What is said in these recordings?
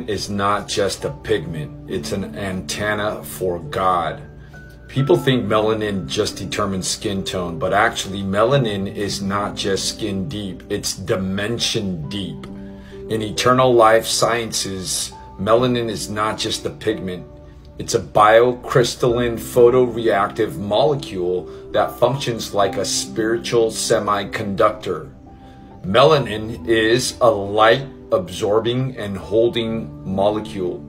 Melanin is not just a pigment, it's an antenna for God. People think melanin just determines skin tone, but actually melanin is not just skin deep, it's dimension deep. In eternal life sciences, melanin is not just a pigment, it's a biocrystalline photoreactive molecule that functions like a spiritual semiconductor. Melanin is a light absorbing and holding molecule,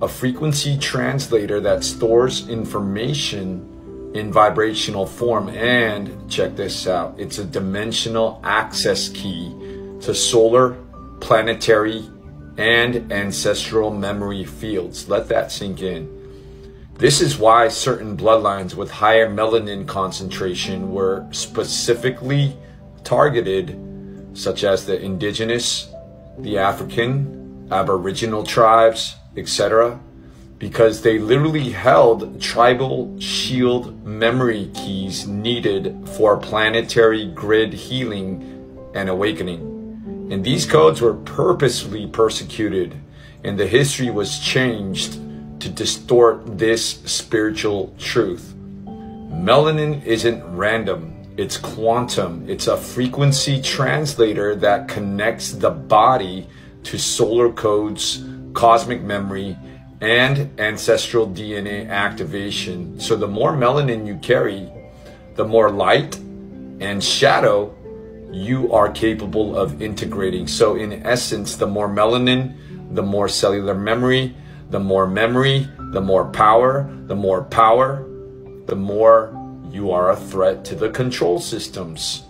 a frequency translator that stores information in vibrational form, and check this out, it's a dimensional access key to solar, planetary, and ancestral memory fields. Let that sink in. This is why certain bloodlines with higher melanin concentration were specifically targeted, such as the indigenous, the African, Aboriginal tribes, etc., because they literally held tribal shield memory keys needed for planetary grid healing and awakening. And these codes were purposely persecuted, and the history was changed to distort this spiritual truth. Melanin isn't random. It's quantum. It's a frequency translator that connects the body to solar codes, cosmic memory, and ancestral DNA activation. So the more melanin you carry, the more light and shadow you are capable of integrating. So in essence, the more melanin, the more cellular memory, the more power, the more you are a threat to the control systems.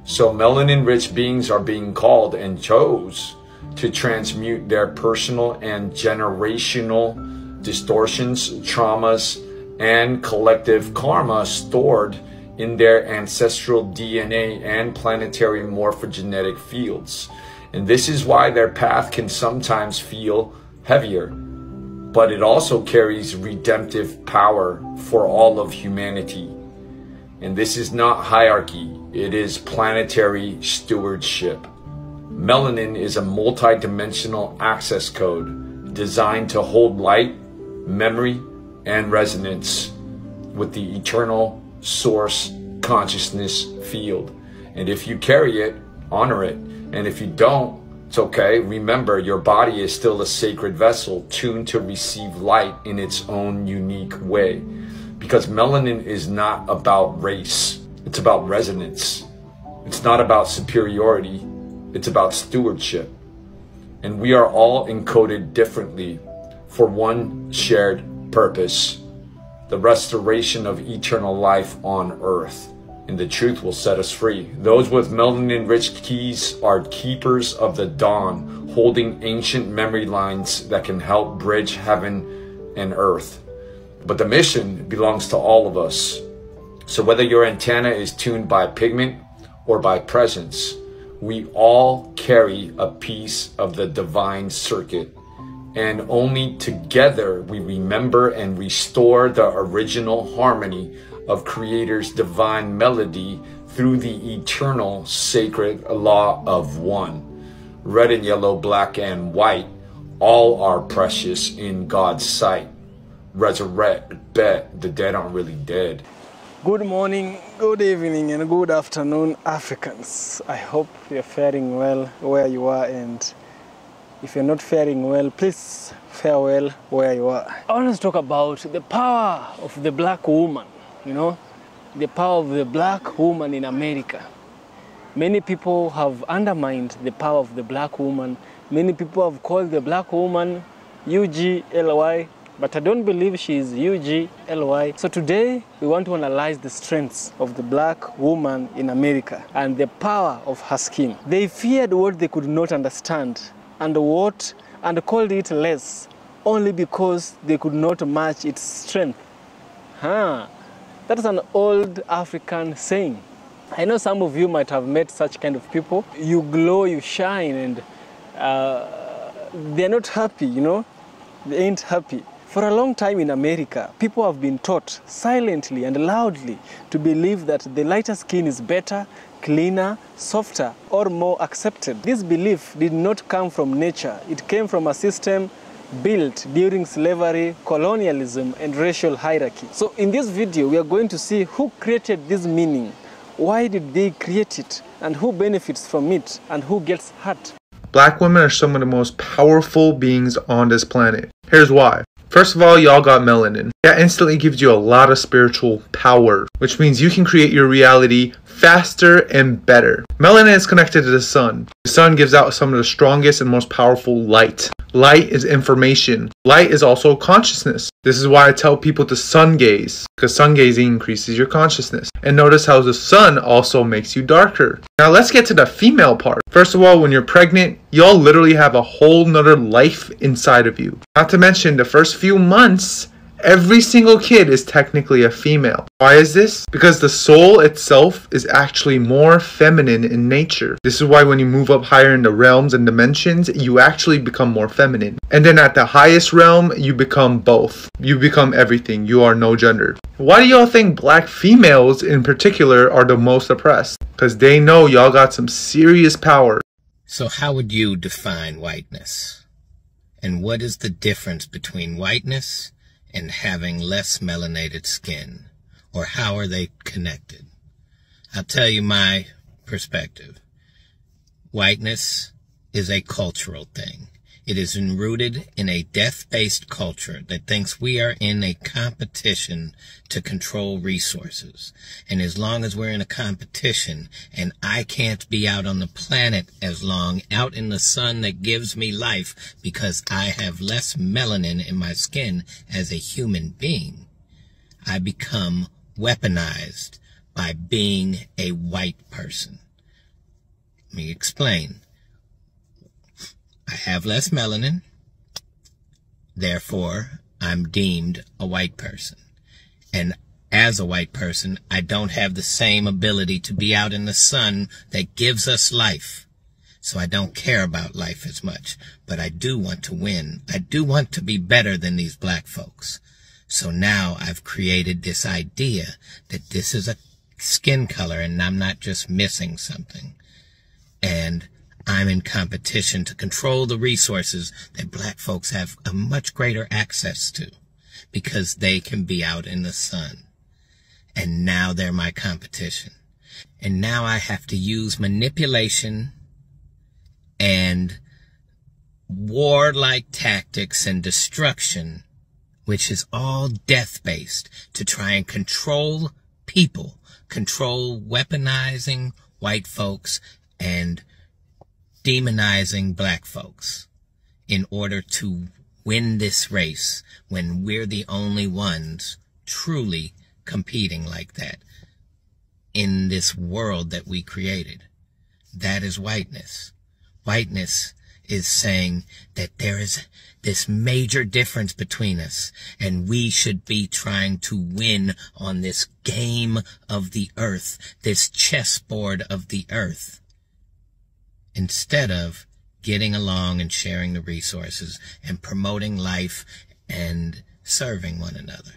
So melanin-rich beings are being called and chose to transmute their personal and generational distortions, traumas, and collective karma stored in their ancestral DNA and planetary morphogenetic fields. And this is why their path can sometimes feel heavier, but it also carries redemptive power for all of humanity. And this is not hierarchy, it is planetary stewardship. Melanin is a multi-dimensional access code designed to hold light, memory, and resonance with the eternal source consciousness field. And if you carry it, honor it. And if you don't, it's okay. Remember, your body is still a sacred vessel tuned to receive light in its own unique way. Because melanin is not about race, it's about resonance. It's not about superiority, it's about stewardship. And we are all encoded differently for one shared purpose, the restoration of eternal life on earth. And the truth will set us free. Those with melanin-rich keys are keepers of the dawn, holding ancient memory lines that can help bridge heaven and earth. But the mission belongs to all of us. So whether your antenna is tuned by pigment or by presence, we all carry a piece of the divine circuit. And only together we remember and restore the original harmony of Creator's divine melody through the eternal sacred law of one. Red and yellow, black and white, all are precious in God's sight. Resurrect, bet, the dead aren't really dead. Good morning, good evening, and good afternoon, Africans. I hope you're faring well where you are, and if you're not faring well, please fare well where you are. I want to talk about the power of the black woman, you know, the power of the black woman in America. Many people have undermined the power of the black woman. Many people have called the black woman UGLY, but I don't believe she is UGLY. So today, we want to analyze the strengths of the black woman in America and the power of her skin. They feared what they could not understand and called it less, only because they could not match its strength. That is an old African saying. I know some of you might have met such kind of people. You glow, you shine, and they're not happy, you know? They ain't happy. For a long time in America, people have been taught silently and loudly to believe that the lighter skin is better, cleaner, softer, or more accepted. This belief did not come from nature. It came from a system built during slavery, colonialism, and racial hierarchy. So in this video, we are going to see who created this meaning, why did they create it, and who benefits from it, and who gets hurt. Black women are some of the most powerful beings on this planet. Here's why. First of all, y'all got melanin. That instantly gives you a lot of spiritual power, which means you can create your reality faster and better. Melanin is connected to the sun. The sun gives out some of the strongest and most powerful light. Light is information. Light is also consciousness. This is why I tell people to sun gaze, because sun gazing increases your consciousness. And notice how the sun also makes you darker. Now let's get to the female part. First of all, when you're pregnant, y'all literally have a whole nother life inside of you. Not to mention the first few months, every single kid is technically a female. Why is this? Because the soul itself is actually more feminine in nature. This is why when you move up higher in the realms and dimensions, you actually become more feminine. And then at the highest realm, you become both. You become everything. You are no gender. Why do y'all think black females in particular are the most oppressed? Because they know y'all got some serious power. So how would you define whiteness? And what is the difference between whiteness and having less melanated skin? Or how are they connected? I'll tell you my perspective. Whiteness is a cultural thing. It is rooted in a death-based culture that thinks we are in a competition to control resources. And as long as we're in a competition and I can't be out on the planet as long, out in the sun that gives me life because I have less melanin in my skin as a human being, I become weaponized by being a white person. Let me explain. I have less melanin, therefore I'm deemed a white person. And as a white person, I don't have the same ability to be out in the sun that gives us life. So I don't care about life as much, but I do want to win. I do want to be better than these black folks. So now I've created this idea that this is a skin color and I'm not just missing something. And I'm in competition to control the resources that black folks have a much greater access to because they can be out in the sun. And now they're my competition. And now I have to use manipulation and warlike tactics and destruction, which is all death-based, to try and control people, control weaponizing white folks and demonizing black folks in order to win this race when we're the only ones truly competing like that in this world that we created. That is whiteness. Whiteness is saying that there is this major difference between us and we should be trying to win on this game of the earth, this chessboard of the earth, instead of getting along and sharing the resources and promoting life and serving one another.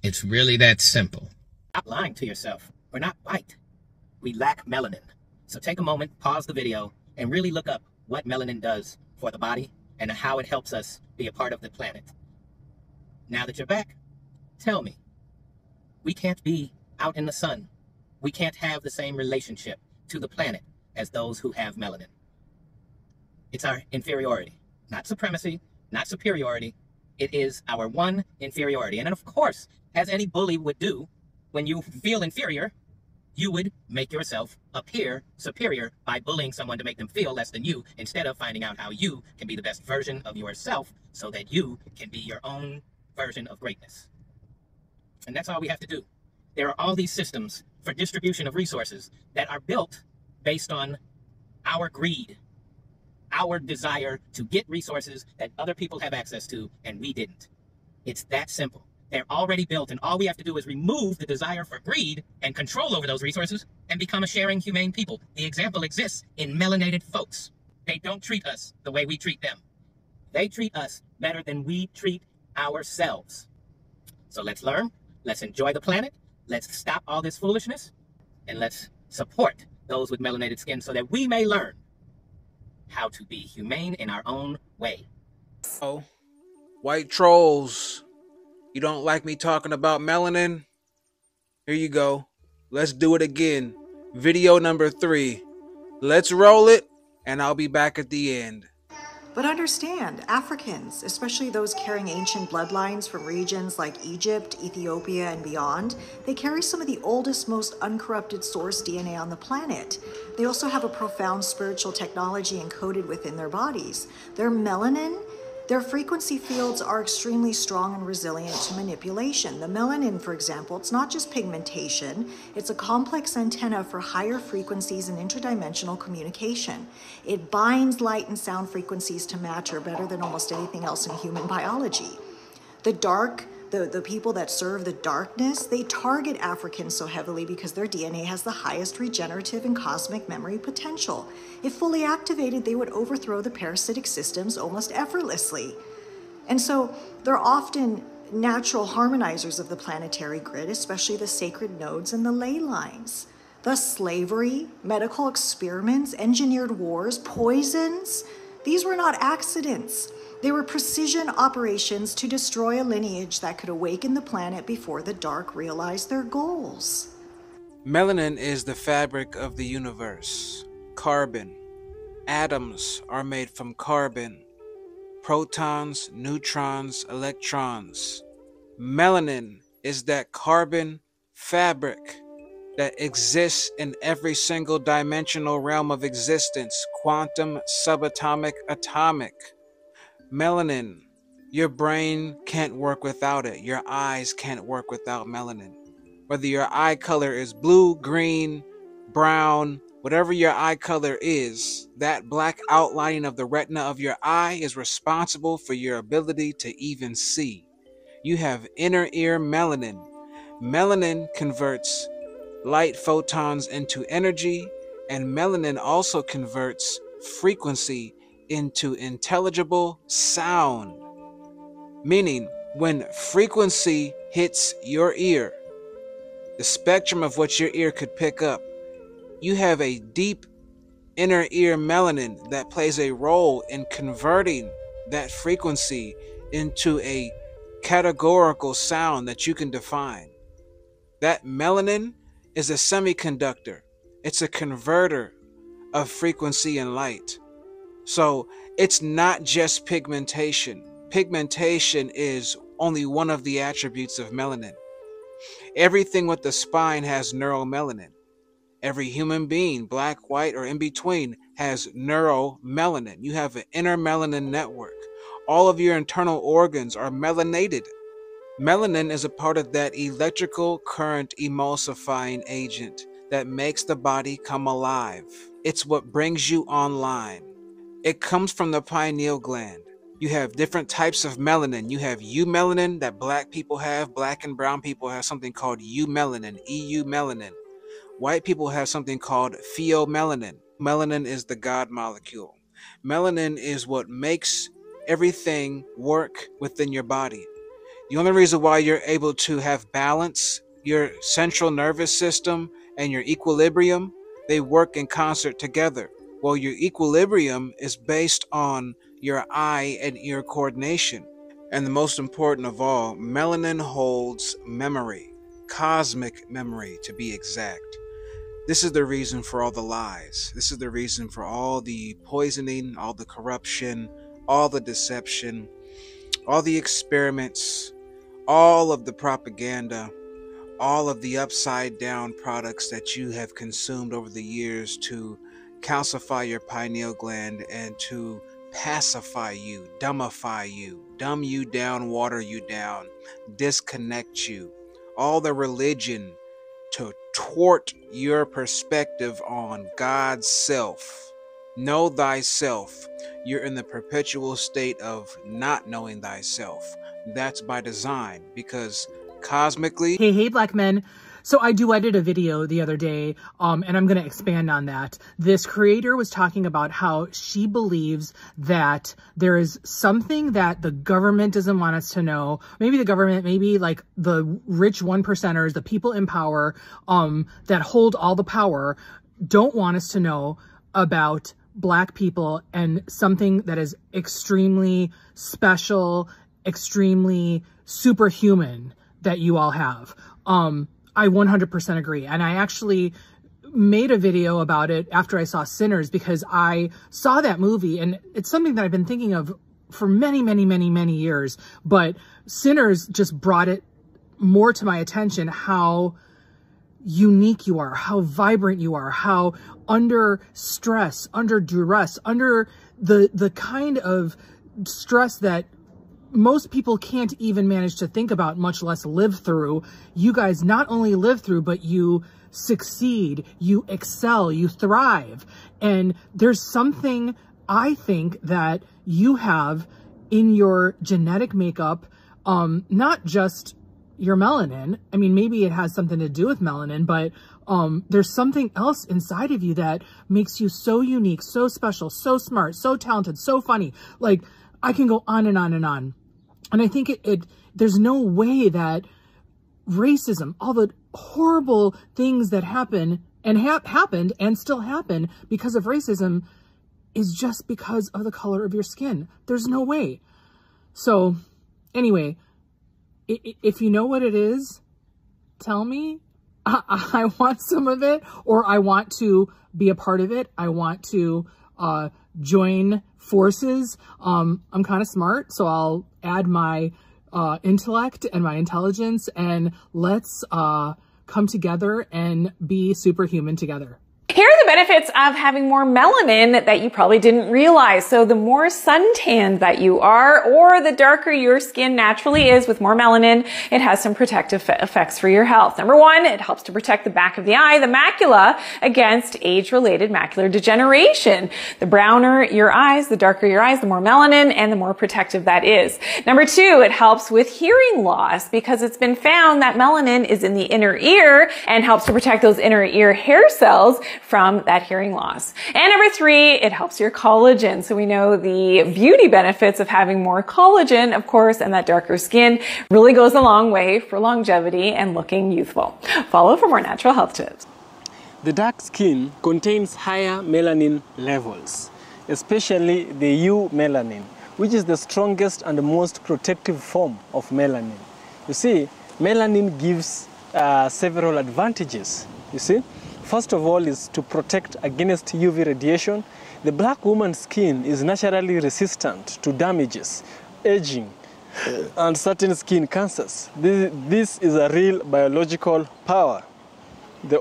It's really that simple. Stop lying to yourself. We're not white. We lack melanin. So take a moment, pause the video, and really look up what melanin does for the body and how it helps us be a part of the planet. Now that you're back, tell me, we can't be out in the sun. We can't have the same relationship to the planet as those who have melanin. It's our inferiority, not supremacy, not superiority. It is our one inferiority. And then of course, as any bully would do, when you feel inferior, you would make yourself appear superior by bullying someone to make them feel less than you, instead of finding out how you can be the best version of yourself so that you can be your own version of greatness. And that's all we have to do. There are all these systems for distribution of resources that are built based on our greed, our desire to get resources that other people have access to and we didn't. It's that simple. They're already built, and all we have to do is remove the desire for greed and control over those resources and become a sharing, humane people. The example exists in melanated folks. They don't treat us the way we treat them. They treat us better than we treat ourselves. So let's learn, let's enjoy the planet, let's stop all this foolishness, and let's support those with melanated skin so that we may learn how to be humane in our own way. Oh, white trolls, you don't like me talking about melanin? Here you go. Let's do it again. Video number 3. Let's roll it, and I'll be back at the end. But understand, Africans, especially those carrying ancient bloodlines from regions like Egypt, Ethiopia, and beyond, they carry some of the oldest, most uncorrupted source DNA on the planet. They also have a profound spiritual technology encoded within their bodies. Their melanin, their frequency fields are extremely strong and resilient to manipulation. The melanin, for example, it's not just pigmentation, it's a complex antenna for higher frequencies and interdimensional communication. It binds light and sound frequencies to matter better than almost anything else in human biology. The people that serve the darkness, they target Africans so heavily because their DNA has the highest regenerative and cosmic memory potential. If fully activated, they would overthrow the parasitic systems almost effortlessly. And so they're often natural harmonizers of the planetary grid, especially the sacred nodes and the ley lines. Thus, slavery, medical experiments, engineered wars, poisons, these were not accidents. They were precision operations to destroy a lineage that could awaken the planet before the dark realized their goals. Melanin is the fabric of the universe. Carbon. Atoms are made from carbon. Protons, neutrons, electrons. Melanin is that carbon fabric that exists in every single dimensional realm of existence, quantum, subatomic, atomic. Melanin, your brain can't work without it. Your eyes can't work without melanin. Whether your eye color is blue, green, brown, whatever your eye color is, that black outlining of the retina of your eye is responsible for your ability to even see. You have inner ear melanin. Melanin converts light photons into energy, and melanin also converts frequency into intelligible sound. Meaning, when frequency hits your ear, the spectrum of what your ear could pick up, you have a deep inner ear melanin that plays a role in converting that frequency into a categorical sound that you can define. That melanin is a semiconductor. It's a converter of frequency and light. So it's not just pigmentation. Pigmentation is only one of the attributes of melanin. Everything with the spine has neuromelanin. Every human being, black, white, or in between, has neuromelanin. You have an inner melanin network. All of your internal organs are melanated. Melanin is a part of that electrical current emulsifying agent that makes the body come alive. It's what brings you online. It comes from the pineal gland. You have different types of melanin. You have eumelanin that black people have. Black and brown people have something called eumelanin, EU melanin. White people have something called pheomelanin. Melanin is the God molecule. Melanin is what makes everything work within your body. The only reason why you're able to have balance, your central nervous system and your equilibrium, they work in concert together. Well, your equilibrium is based on your eye and ear coordination. And the most important of all, melanin holds memory, cosmic memory to be exact. This is the reason for all the lies. This is the reason for all the poisoning, all the corruption, all the deception, all the experiments, all of the propaganda, all of the upside down products that you have consumed over the years to calcify your pineal gland and to pacify you, dumbify you, dumb you down, water you down, disconnect you. All the religion to thwart your perspective on God's self. Know thyself. You're in the perpetual state of not knowing thyself. That's by design, because cosmically... Hey, black men. So I duetted a video the other day, and I'm going to expand on that. This creator was talking about how she believes that there is something that the government doesn't want us to know. Maybe the government, maybe like the rich 1%ers, the people in power, that hold all the power, don't want us to know about Black people and something that is extremely special, extremely superhuman that you all have. I 100% agree. And I actually made a video about it after I saw Sinners, because I saw that movie and it's something that I've been thinking of for many, many, many, many years. But Sinners just brought it more to my attention, how unique you are, how vibrant you are, how under stress, under duress, under the kind of stress that most people can't even manage to think about, much less live through. You guys not only live through, but you succeed, you excel, you thrive. And there's something I think that you have in your genetic makeup, not just your melanin. I mean, maybe it has something to do with melanin, but there's something else inside of you that makes you so unique, so special, so smart, so talented, so funny. Like, I can go on and on and on. And I think there's no way that racism, all the horrible things that happen and happened and still happen because of racism, is just because of the color of your skin. There's no way. So anyway, if you know what it is, tell me. I want some of it, or I want to be a part of it. I want to join forces. I'm kind of smart, so I'll add my intellect and my intelligence, and let's come together and be superhuman together. Here are the benefits of having more melanin that you probably didn't realize. So the more suntanned that you are, or the darker your skin naturally is with more melanin, it has some protective effects for your health. Number one, it helps to protect the back of the eye, the macula, against age-related macular degeneration. The browner your eyes, the darker your eyes, the more melanin and the more protective that is. Number two, it helps with hearing loss, because it's been found that melanin is in the inner ear and helps to protect those inner ear hair cells from that hearing loss. And number three, it helps your collagen. So we know the beauty benefits of having more collagen, of course, and that darker skin really goes a long way for longevity and looking youthful. Follow for more natural health tips. The dark skin contains higher melanin levels, especially the eumelanin, which is the strongest and most protective form of melanin. You see, melanin gives several advantages, you see. First of all is to protect against UV radiation. The black woman's skin is naturally resistant to damages, aging, and certain skin cancers. This is a real biological power.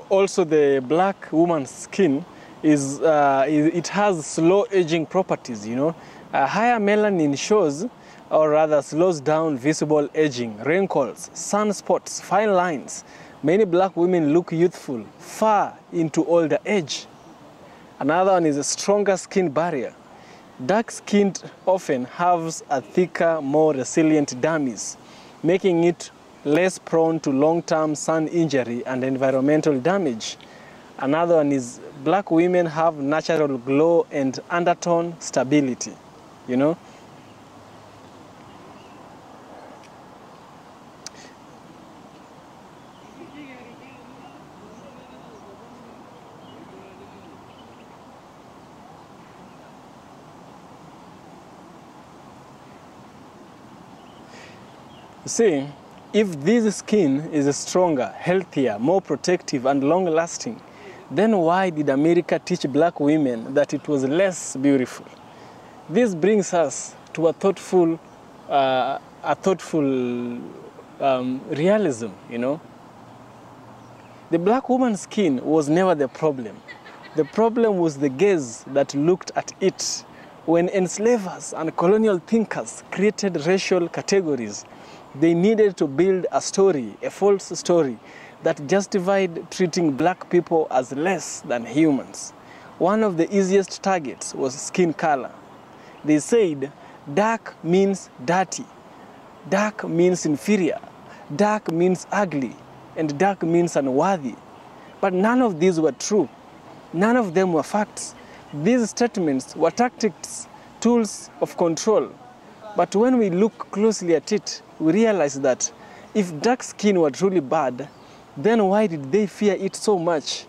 Also, the black woman's skin it has slow aging properties, you know. Higher melanin shows, or rather slows down visible aging, wrinkles, sunspots, fine lines. Many black women look youthful far into older age. Another one is a stronger skin barrier. Dark-skinned often have a thicker, more resilient dermis, making it less prone to long-term sun injury and environmental damage. Another one is black women have natural glow and undertone stability, you know. See, if this skin is stronger, healthier, more protective and long-lasting, then why did America teach black women that it was less beautiful? This brings us to a thoughtful realism, you know. The black woman's skin was never the problem. The problem was the gaze that looked at it. When enslavers and colonial thinkers created racial categories, they needed to build a story, a false story, that justified treating black people as less than humans. One of the easiest targets was skin color. They said dark means dirty, dark means inferior, dark means ugly, and dark means unworthy. But none of these were true. None of them were facts. These statements were tactics, tools of control. But when we look closely at it, we realize that if dark skin were truly bad, then why did they fear it so much?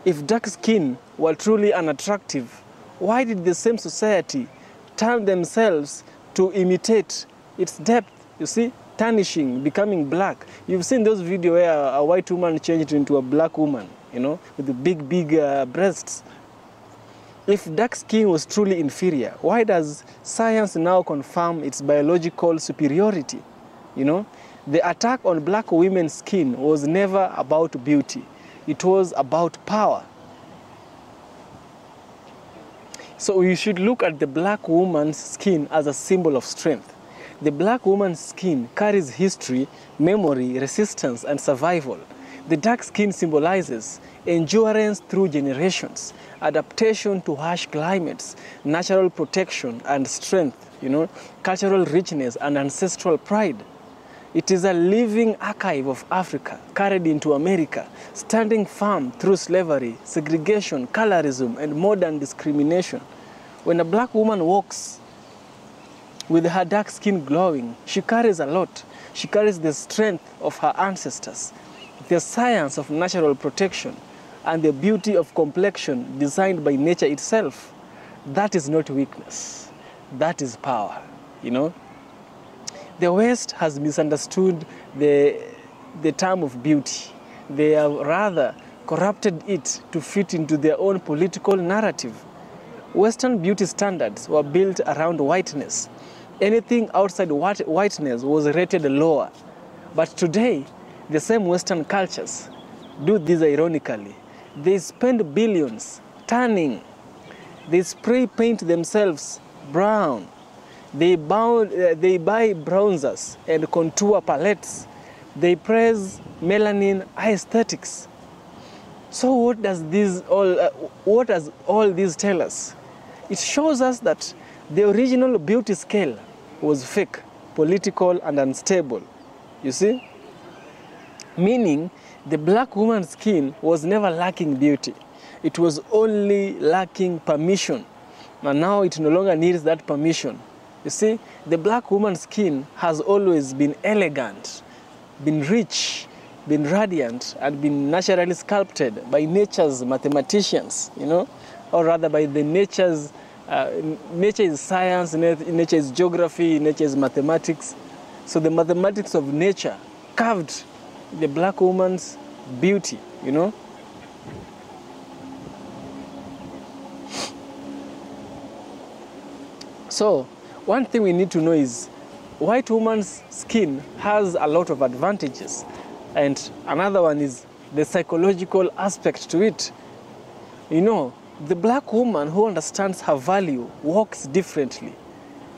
If dark skin were truly unattractive, Why did the same society turn themselves to imitate its depth? You see, tarnishing, becoming black. You've seen those videos where a white woman changed into a black woman, you know, with the big breasts. If dark skin was truly inferior, why does science now confirm its biological superiority? You know, the attack on black women's skin was never about beauty. It was about power. So we should look at the black woman's skin as a symbol of strength. The black woman's skin carries history, memory, resistance, and survival. The dark skin symbolizes endurance through generations, adaptation to harsh climates, natural protection and strength, you know, cultural richness and ancestral pride. It is a living archive of Africa carried into America, standing firm through slavery, segregation, colorism, and modern discrimination. When a black woman walks with her dark skin glowing, she carries a lot. She carries the strength of her ancestors, the science of natural protection, and the beauty of complexion designed by nature itself. That is not weakness. That is power, you know. The West has misunderstood the term of beauty. They have rather corrupted it to fit into their own political narrative. Western beauty standards were built around whiteness. Anything outside whiteness was rated lower. But today, the same Western cultures do this ironically. They spend billions tanning. They spray paint themselves brown. They buy bronzers and contour palettes. They praise melanin aesthetics. So what does all this tell us? It shows us that the original beauty scale was fake, political, and unstable. You see? Meaning, the black woman's skin was never lacking beauty. It was only lacking permission. And now it no longer needs that permission. You see, the black woman's skin has always been elegant, been rich, been radiant, and been naturally sculpted by nature's mathematicians, you know, or rather by the nature's, nature is science, nature is geography, nature is mathematics. So the mathematics of nature carved the black woman's beauty, you know. So one thing we need to know is white woman's skin has a lot of advantages, and another one is the psychological aspect to it. You know, the black woman who understands her value walks differently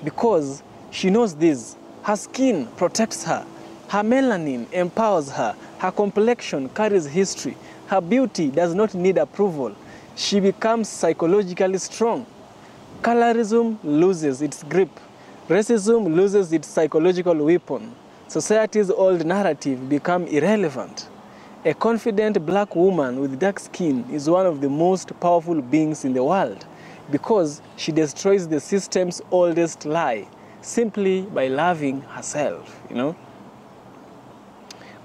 because she knows this. Her skin protects her. Her melanin empowers her. Her complexion carries history. Her beauty does not need approval. She becomes psychologically strong. Colorism loses its grip. Racism loses its psychological weapon. Society's old narrative becomes irrelevant. A confident black woman with dark skin is one of the most powerful beings in the world because she destroys the system's oldest lie simply by loving herself, you know.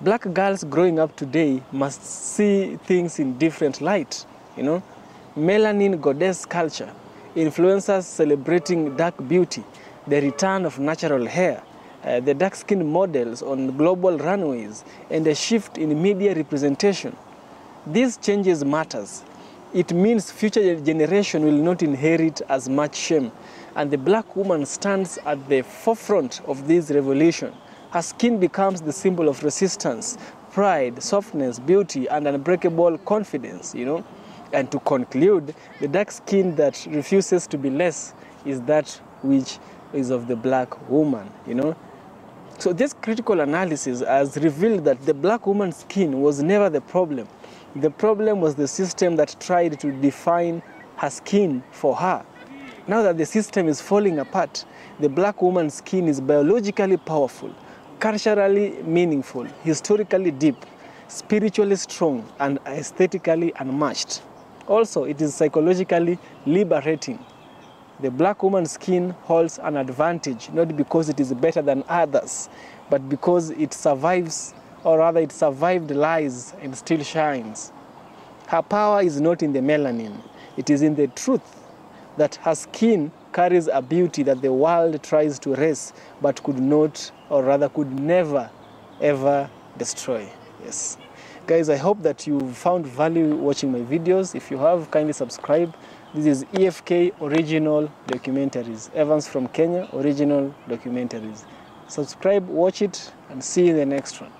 Black girls growing up today must see things in different light, you know. Melanin goddess culture, influencers celebrating dark beauty, the return of natural hair, the dark-skinned models on global runways, and a shift in media representation. These changes matters. It means future generation will not inherit as much shame, and the black woman stands at the forefront of this revolution. Her skin becomes the symbol of resistance, pride, softness, beauty, and unbreakable confidence, you know. And to conclude, the dark skin that refuses to be less is that which is of the black woman, you know. So this critical analysis has revealed that the black woman's skin was never the problem. The problem was the system that tried to define her skin for her. Now that the system is falling apart, the black woman's skin is biologically powerful, culturally meaningful, historically deep, spiritually strong, and aesthetically unmatched. Also, it is psychologically liberating. The black woman's skin holds an advantage, not because it is better than others, but because it survives, or rather it survived lies and still shines. Her power is not in the melanin, it is in the truth. that her skin carries a beauty that the world tries to erase, but could not, or rather could never, ever destroy. Yes. Guys, I hope that you found value watching my videos. If you have, kindly subscribe. This is EFK Original Documentaries. Evans from Kenya, Original Documentaries. Subscribe, watch it, and see you in the next one.